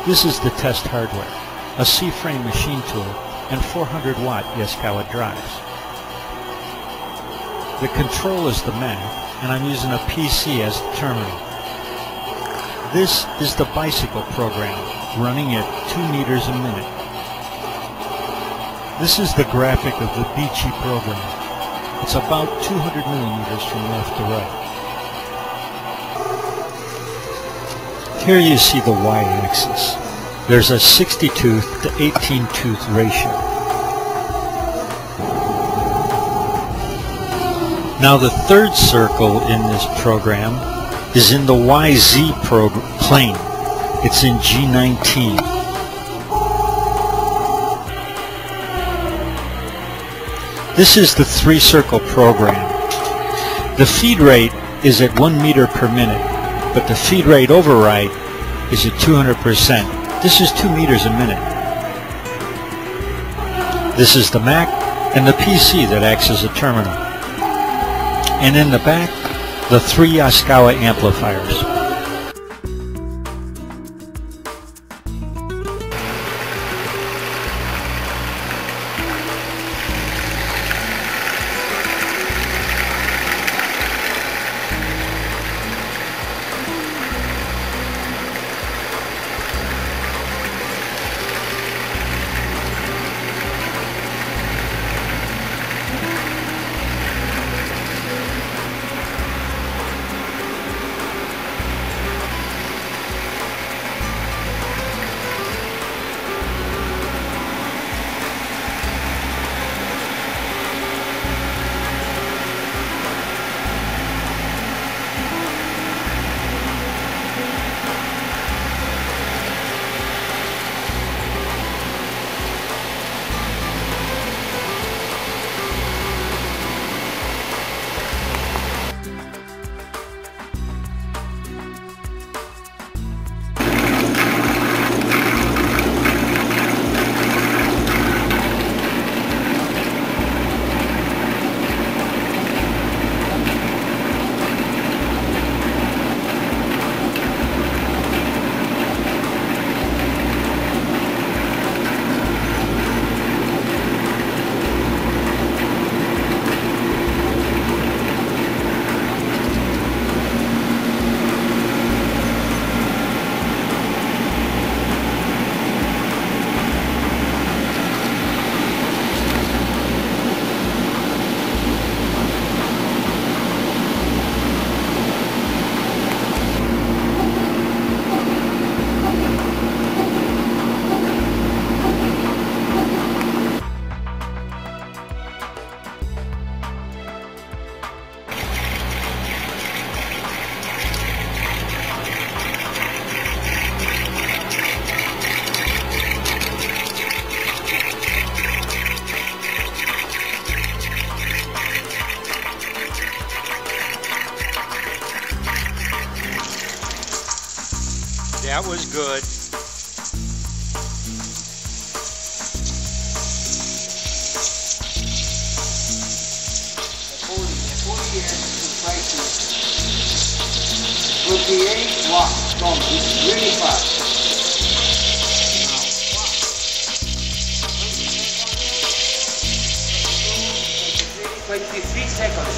This is the test hardware, a C-frame machine tool and 400-watt Yaskawa drives. The control is the Mac, and I'm using a PC as the terminal. This is the bicycle program, running at 2 meters a minute. This is the graphic of the Beachy program. It's about 200 millimeters from left to right. Here you see the y-axis. There's a 60-tooth to 18-tooth ratio. Now the third circle in this program is in the YZ plane. It's in G19. This is the 3-circle program. The feed rate is at 1 meter per minute, but the feed rate override is at 200%. This is 2 meters a minute. This is the Mac and the PC that acts as a terminal. And in the back, the 3 Yaskawa amplifiers. That was good. The 40 prices. 28 watts. Tom, it's really fast. 23 seconds.